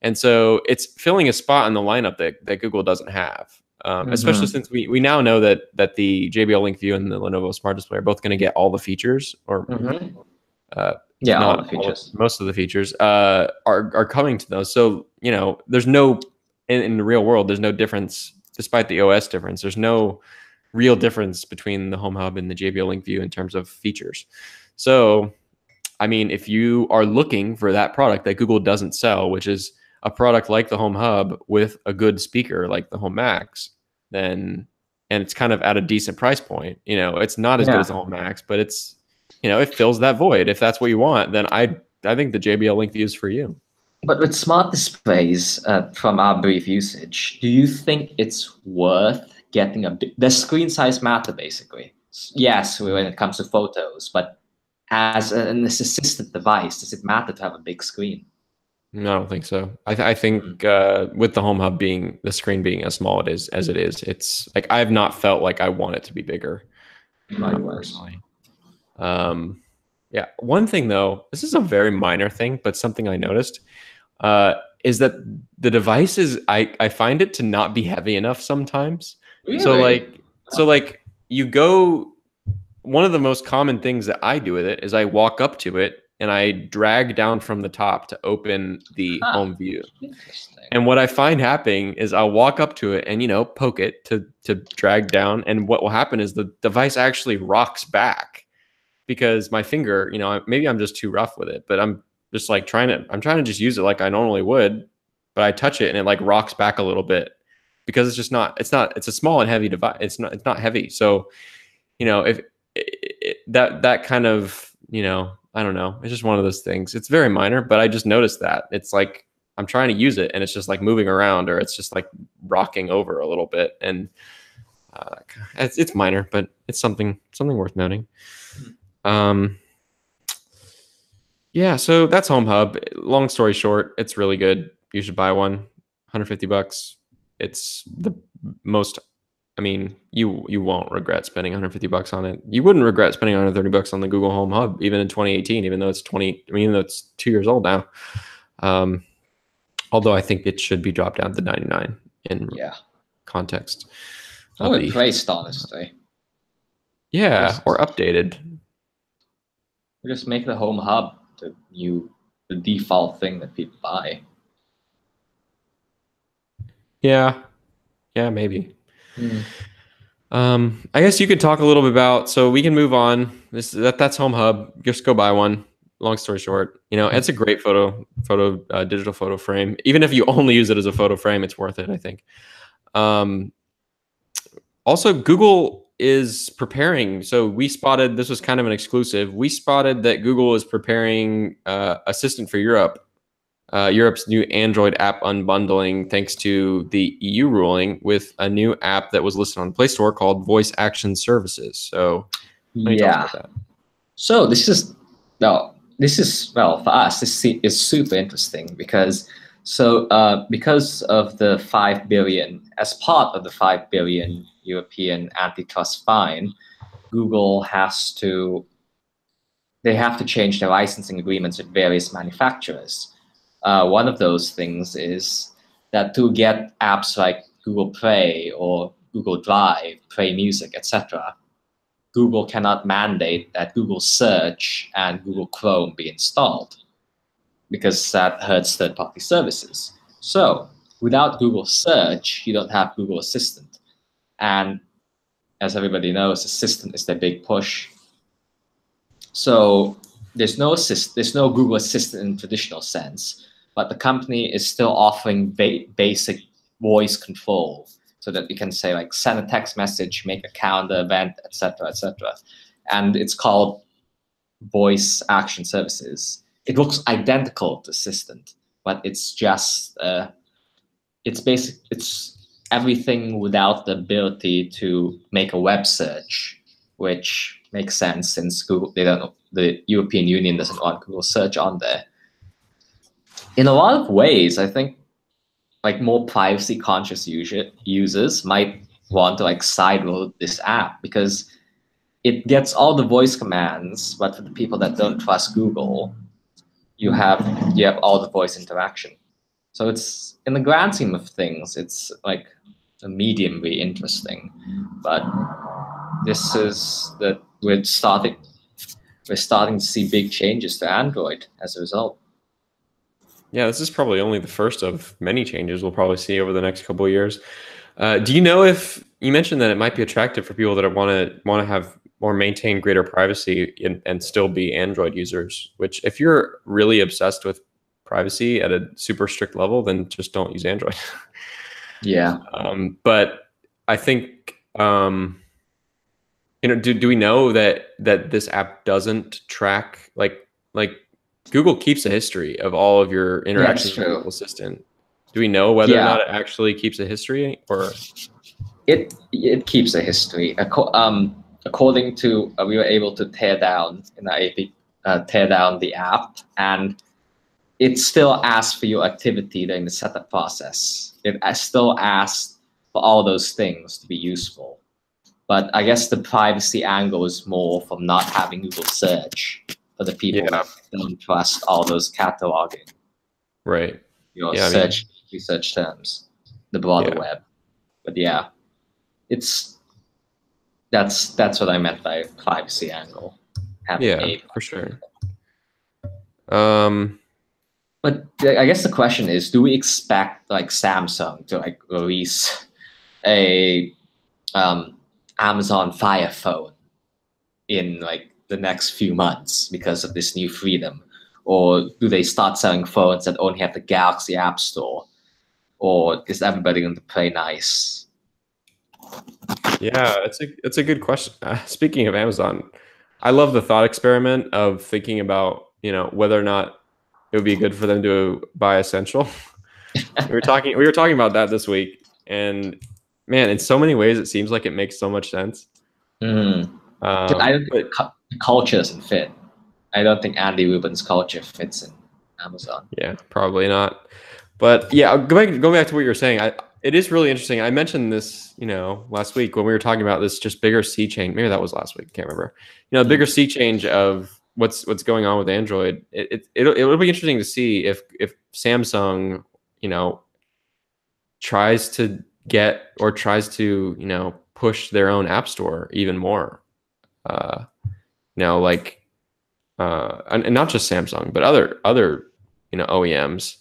and so it's filling a spot in the lineup that Google doesn't have. Especially Hmm. since we now know that the JBL Link View and the Lenovo Smart Display are both going to get all the features, or Hmm. uh, if Yeah, all the not features. most of the features are coming to those. So there's no in the real world there's no difference despite the OS difference. There's no real difference between the Home Hub and the JBL Link View in terms of features. So I mean, if you are looking for that product that Google doesn't sell, which is a product like the Home Hub with a good speaker like the Home Max, then and it's kind of at a decent price point. It's not as good as Yeah, the Home Max, but it fills that void. If that's what you want, then I think the JBL Link View is for you. but with smart displays, from our brief usage, do you think it's worth getting the screen size matter basically? Yes, when it comes to photos, but as an assistant device, does it matter to have a big screen? No, I don't think so. I Mm, think with the Home Hub being the screen being as small as it is, it's like I have not felt like I want it to be bigger, likewise. personally. Um, yeah. One thing though, this is a very minor thing, but something I noticed uh, is that the devices I find it to not be heavy enough sometimes. So Really? like so like you go. One of the most common things that I do with it is I walk up to it and I drag down from the top to open the Huh. home view. Interesting. And what I find happening is I'll walk up to it and poke it to drag down, and what will happen is the device actually rocks back because my finger, maybe I'm just too rough with it, but I'm just like I'm trying to just use it like I normally would, but I touch it and it like rocks back a little bit because it's a small and heavy device. It's not heavy. So, if that kind of, I don't know, it's just one of those things. It's very minor, but I just noticed that it's like I'm trying to use it and it's just like moving around, or it's just like rocking over a little bit. And uh, it's minor, but it's something worth noting. Um, yeah, so that's Home Hub. Long story short, it's really good. You should buy one. $150. It's the most. I mean, you won't regret spending $150 on it. You wouldn't regret spending $130 on the Google Home Hub, even in 2018, even though it's 20. I mean, even though it's 2 years old now. Um, although I think it should be dropped down to 99 in Yeah. context I of would the. praise honestly. Yeah, or Just updated. just make the home hub the default thing that people buy. Yeah, yeah, maybe. Mm. I guess you could talk a little bit about, so we can move on. That's Home Hub. Just go buy one. Long story short, it's a great digital photo frame. Even if you only use it as a photo frame, it's worth it, I think. Um, Also, Google is preparing. So we spotted, this was kind of an exclusive. We spotted that Google is preparing Assistant for Europe, Europe's new Android app unbundling, thanks to the EU ruling, with a new app that was listed on the Play Store called Voice Action Services. So, let me tell us Yeah. about that. So this is well for us. Is super interesting because because of the 5 billion, as part of the 5 billion European antitrust fine, Google they have to change their licensing agreements with various manufacturers. One of those things is that to get apps like Google Play or Google Drive, Play Music, etc., Google cannot mandate that Google Search and Google Chrome be installed because that hurts third-party services. So without Google Search, you don't have Google Assistant. And as everybody knows, Assistant is the big push. So there's no Google Assistant in traditional sense, but the company is still offering basic voice control so that you can say like send a text message, make a calendar event, etc., etc. And it's called Voice Action Services. It looks identical to Assistant, but it's just it's everything without the ability to make a web search, which makes sense since Google the European Union doesn't want Google search on there. In a lot of ways, I think like more privacy conscious users might want to like sideload this app because it gets all the voice commands, but for the people that don't trust Google, you have all the voice interaction. So it's, in the grand scheme of things, it's like a mediumly interesting, but this is that we're starting to see big changes to Android as a result. Yeah, this is probably only the first of many changes we'll probably see over the next couple of years. Do you know if you mentioned that it might be attractive for people that want to have or maintain greater privacy and still be Android users? Which, if you're really obsessed with privacy at a super strict level, then just don't use Android. Yeah. But I think do we know that this app doesn't track like Google keeps a history of all of your interactions with Google Assistant. Do we know whether or not it actually keeps a history, or it keeps a history? According to we were able to tear down the app, and it still asks for your activity during the setup process. It still asks for all those things to be useful. But I guess the privacy angle is more from not having Google search for the people that don't trust all those cataloging. Right. Your research terms, the broader web. But yeah, that's what I meant by privacy angle. For sure. But I guess the question is, do we expect like Samsung to like release a Amazon Fire phone in like the next few months because of this new freedom? Or do they start selling phones that only have the Galaxy App Store? Or is everybody going to play nice? Yeah, it's a good question. Speaking of Amazon, I love the thought experiment of thinking about, whether or not it would be good for them to buy Essential. we were talking about that this week, and man, in so many ways, it seems like it makes so much sense. I don't think the culture doesn't fit. I don't think Andy Rubin's culture fits in Amazon. Yeah, probably not. But yeah, going back to what you were saying, it is really interesting. I mentioned this, last week when we were talking about this just bigger sea change. Maybe that was last week. Can't remember. Bigger sea change of what's going on with Android. It'll be interesting to see if Samsung, tries to push their own app store even more. And not just Samsung, but other OEMs.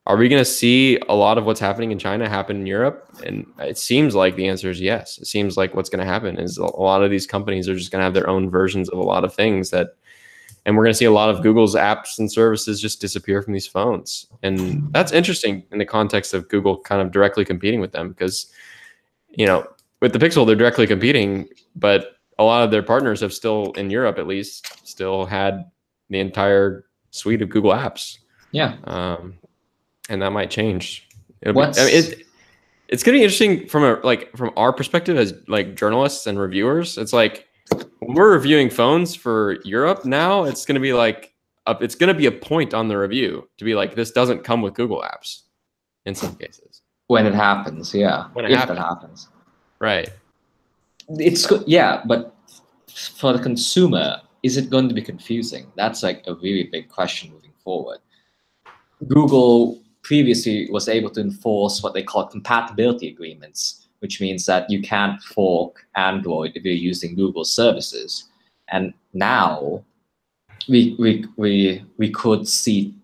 Are we going to see a lot of what's happening in China happen in Europe? And it seems like the answer is yes. It seems like what's going to happen is a lot of these companies are just going to have their own versions of a lot of things and we're going to see a lot of Google's apps and services just disappear from these phones. And that's interesting in the context of Google kind of directly competing with them because, with the Pixel, they're directly competing, but a lot of their partners have still, in Europe at least, still had the entire suite of Google apps. Yeah. And that might change. It's going to be interesting from our perspective as like journalists and reviewers. It's like when we're reviewing phones for Europe now, it's going to be like it's going to be a point on the review to be like, this doesn't come with Google apps in some cases. When it happens, yeah. If it happens. Right. It's good, yeah, but for the consumer, is it going to be confusing? That's like a really big question moving forward. Google previously was able to enforce what they call compatibility agreements, which means that you can't fork Android if you're using Google services. And now we could see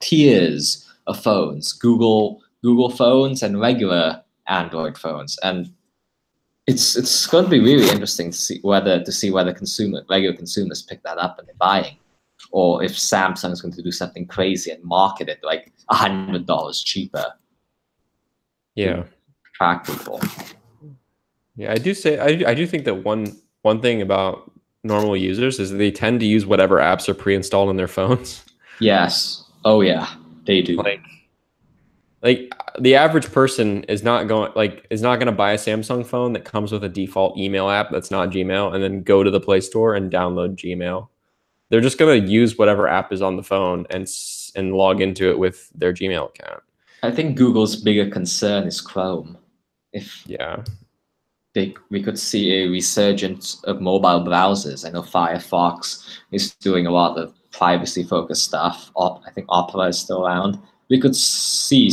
tiers of phones. Google Google phones and regular Android phones, and it's going to be really interesting to see whether regular consumers pick that up and they're buying, or if Samsung is going to do something crazy and market it like $100 cheaper. Yeah. Attract people. Yeah, I do think that one thing about normal users is that they tend to use whatever apps are pre-installed on their phones. Yes. Oh yeah, they do. Like the average person is not going to buy a Samsung phone that comes with a default email app that's not Gmail and then go to the Play Store and download Gmail. They're just going to use whatever app is on the phone and log into it with their Gmail account. I think Google's bigger concern is Chrome. Yeah. We could see a resurgence of mobile browsers. I know Firefox is doing a lot of privacy-focused stuff. I think Opera is still around. We could see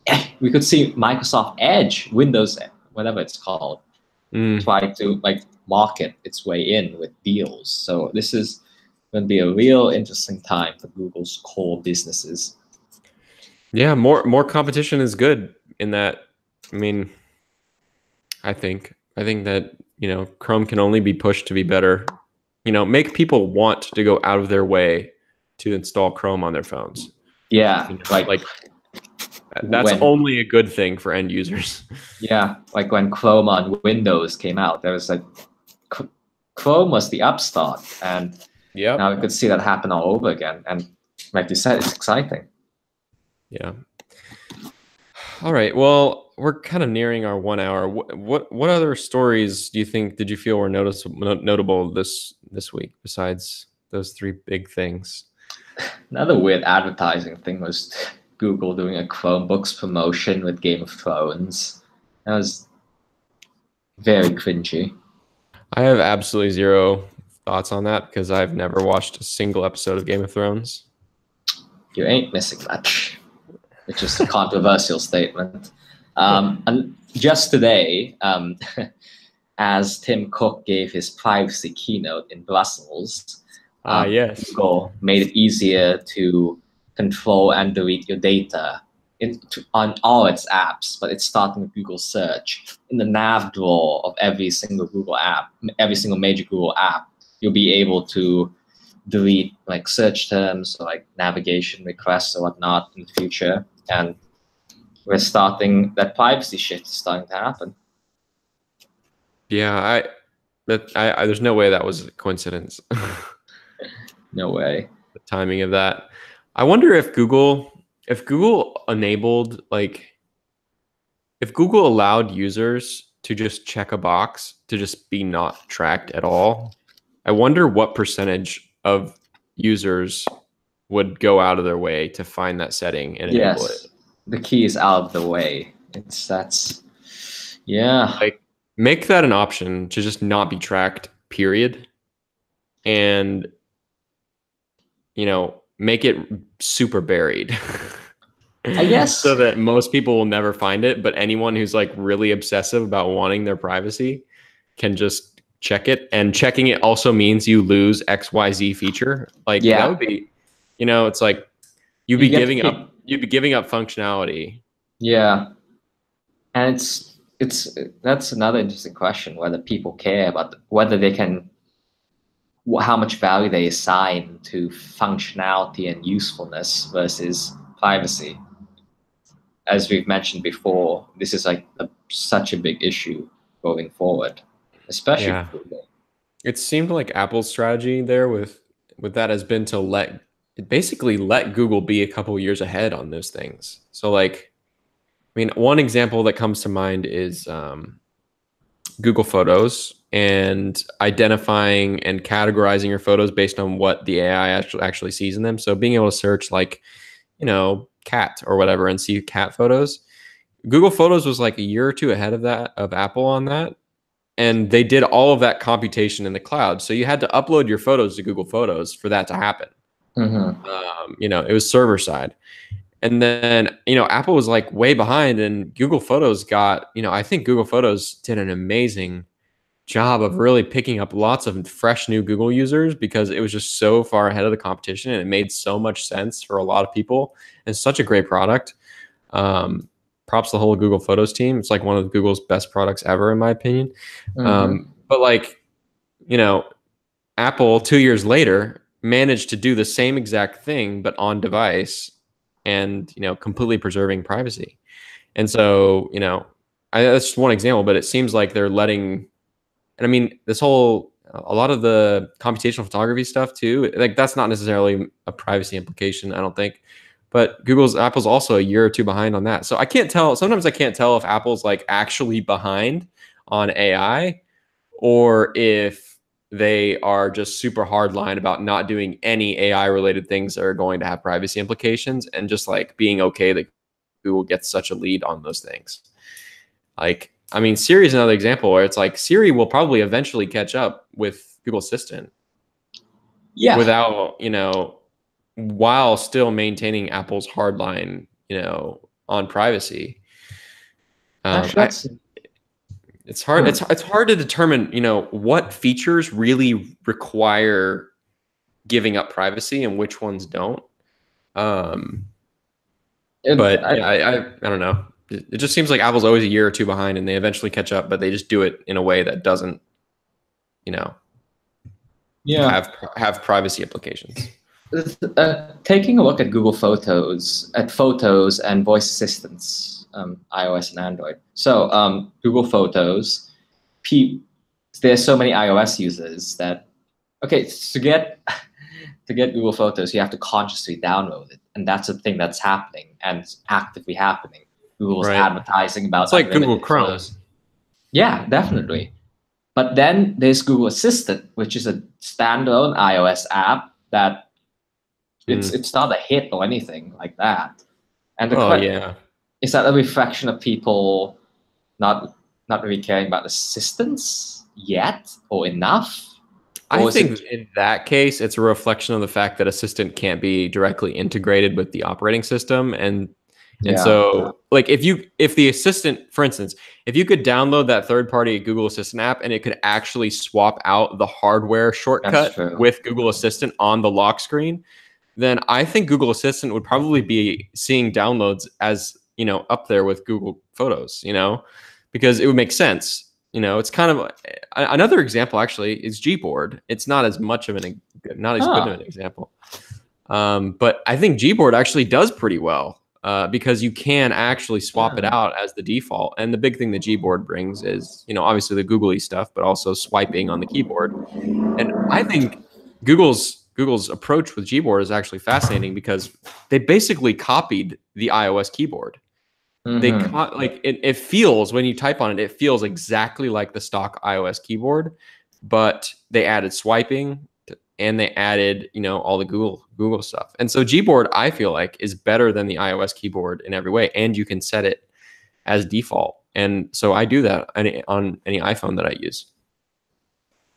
Microsoft Edge, Windows, whatever it's called, try to like market its way in with deals. So this is going to be a real interesting time for Google's core businesses. Yeah, more competition is good in that. I mean, I think that, Chrome can only be pushed to be better. Make people want to go out of their way to install Chrome on their phones. Yeah, like that's only a good thing for end users. Yeah, like when Chrome on Windows came out, there was like Chrome was the upstart, and now we could see that happen all over again. And like you said, it's exciting. Yeah. All right. Well, we're kind of nearing our 1 hour. What other stories did you feel were notable this week besides those three big things? Another weird advertising thing was Google doing a Chromebooks promotion with Game of Thrones. That was very cringy. I have absolutely zero thoughts on that because I've never watched a single episode of Game of Thrones. You ain't missing much. It's just a controversial statement. And just today, as Tim Cook gave his privacy keynote in Brussels, yes, Google made it easier to control and delete your data on all its apps, but it's starting with Google Search. In the nav drawer of every single Google app, every single major Google app, you'll be able to delete like search terms or like navigation requests or whatnot in the future. And that privacy shift is starting to happen. Yeah, there's no way that was a coincidence. No way. The timing of that. I wonder if Google enabled, if Google allowed users to just check a box to just be not tracked at all, I wonder what percentage of users would go out of their way to find that setting and enable it. The key is out of the way. Like, make that an option to just not be tracked, period. And, make it super buried. I guess. So that most people will never find it, but anyone who's like really obsessive about wanting their privacy can just check it. And checking it also means you lose XYZ feature. Like that would be, it's like you'd be giving up functionality. Yeah. And that's another interesting question, whether people care about whether they can, how much value they assign to functionality and usefulness versus privacy. As we've mentioned before, this is like such a big issue going forward, especially for Google. It seemed like Apple's strategy there with that has been to basically let Google be a couple years ahead on those things. So one example that comes to mind is Google Photos and identifying and categorizing your photos based on what the AI actually sees in them. So being able to search cat or whatever and see cat photos. Google Photos was like a year or two ahead of Apple on that. And they did all of that computation in the cloud. So you had to upload your photos to Google Photos for that to happen. Mm-hmm. It was server side. And then, Apple was like way behind, and Google Photos I think Google Photos did an amazing job of really picking up lots of fresh new Google users because it was just so far ahead of the competition and it made so much sense for a lot of people and such a great product. Props to the whole Google Photos team. It's like one of Google's best products ever, in my opinion. But like, Apple 2 years later managed to do the same exact thing, but on device, and completely preserving privacy. And so, that's just one example, but it seems like they're letting, and I mean, a lot of the computational photography stuff too, like that's not necessarily a privacy implication, I don't think. But Apple's also a year or two behind on that. So I can't tell. Sometimes I can't tell if Apple's like actually behind on AI or if they are just super hardline about not doing any AI related things that are going to have privacy implications and just like being okay that Google gets such a lead on those things. Like, I mean, Siri is another example where it's like Siri will probably eventually catch up with Google Assistant. Yeah. Without, while still maintaining Apple's hardline, on privacy. It's hard. It's hard to determine, what features really require giving up privacy and which ones don't. I don't know. It just seems like Apple's always a year or two behind, and they eventually catch up, but they just do it in a way that doesn't, have privacy implications. Taking a look at Google Photos, and voice assistants, iOS and Android. So Google Photos, there's so many iOS users that, to get Google Photos, you have to consciously download it, and that's a thing that's happening and it's actively happening. Google's advertising about it's like Google Chrome. Photos. Yeah, definitely. But then there's Google Assistant, which is a standalone iOS app that it's not a hit or anything like that. And is that a reflection of people not really caring about assistance yet or enough? I think in that case, it's a reflection of the fact that Assistant can't be directly integrated with the operating system. And so like if the Assistant, for instance, if you could download that third-party Google Assistant app and it could actually swap out the hardware shortcut with Google Assistant on the lock screen, then I think Google Assistant would probably be seeing downloads as, up there with Google Photos, because it would make sense. It's kind of another example actually is Gboard. It's not as much of good of an example. But I think Gboard actually does pretty well because you can actually swap it out as the default. And the big thing that Gboard brings is, obviously the googly stuff, but also swiping on the keyboard. And I think Google's approach with Gboard is actually fascinating because they basically copied the iOS keyboard. They it feels, when you type on it, it feels exactly like the stock iOS keyboard, but they added swiping and they added, all the Google stuff. And so Gboard, I feel like, is better than the iOS keyboard in every way, and you can set it as default. And so I do that on any iPhone that I use.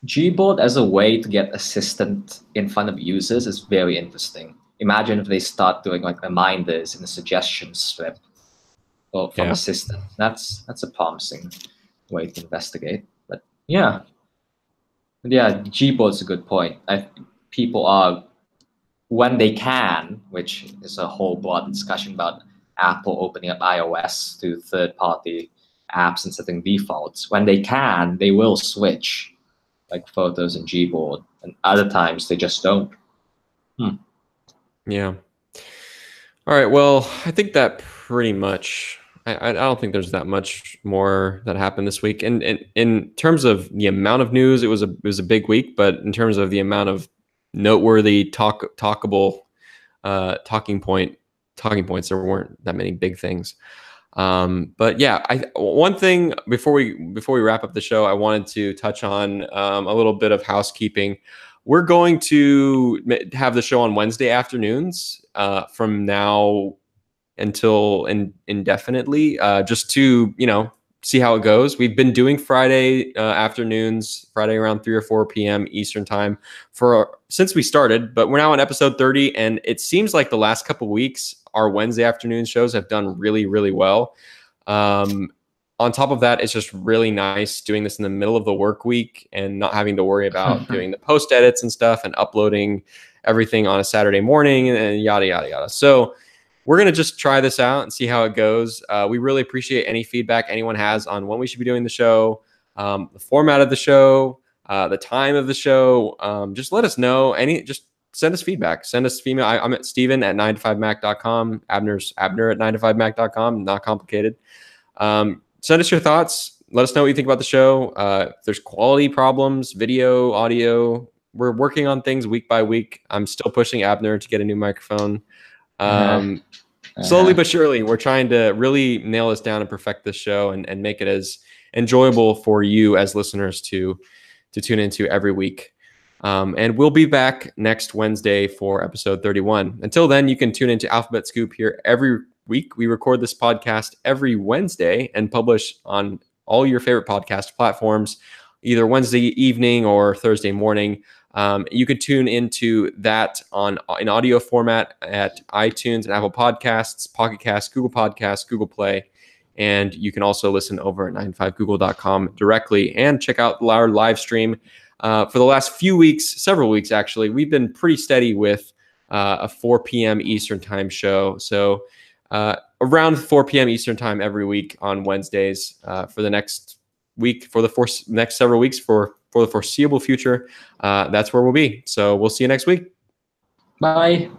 Gboard as a way to get Assistant in front of users is very interesting. Imagine if they start doing like reminders in a suggestion strip from Assistant. That's a promising way to investigate. But Gboard's a good point. People are, when they can, which is a whole broad discussion about Apple opening up iOS to third-party apps and setting defaults. When they can, they will switch, like Photos and Gboard, and other times they just don't. Yeah. All right. Well, I think that pretty much. I don't think there's that much more that happened this week. And in terms of the amount of news, it was a big week. But in terms of the amount of noteworthy talking points, there weren't that many big things. But yeah, one thing before we wrap up the show, I wanted to touch on a little bit of housekeeping. We're going to have the show on Wednesday afternoons from now until indefinitely, just to see how it goes. We've been doing Friday afternoons, Friday around 3 or 4 p.m. Eastern time since we started, but we're now on episode 30, and it seems like the last couple of weeks our Wednesday afternoon shows have done really, really well. On top of that, it's just really nice doing this in the middle of the work week and not having to worry about doing the post edits and stuff and uploading everything on a Saturday morning and yada, yada, yada. So we're going to just try this out and see how it goes. We really appreciate any feedback anyone has on when we should be doing the show, the format of the show, the time of the show. Just let us know. Just send us feedback. Send us female. I'm at Steven at 9to5mac.com. Abner's Abner at 9to5mac.com. Not complicated. Send us your thoughts. Let us know what you think about the show. If there's quality problems, video, audio, we're working on things week by week. I'm still pushing Abner to get a new microphone. Slowly but surely, we're trying to really nail this down and perfect this show and make it as enjoyable for you as listeners to tune into every week. And we'll be back next Wednesday for episode 31. Until then, you can tune into Alphabet Scoop here every week. We record this podcast every Wednesday and publish on all your favorite podcast platforms, either Wednesday evening or Thursday morning. You could tune into that in audio format at iTunes and Apple Podcasts, Pocket Cast, Google Podcasts, Google Play. And you can also listen over at 9to5google.com directly and check out our live stream. For the last few weeks, several weeks actually, we've been pretty steady with a 4 p.m. Eastern time show. So around 4 p.m. Eastern time every week on Wednesdays for the next week, for the next several weeks, for the foreseeable future. That's where we'll be. So we'll see you next week. Bye.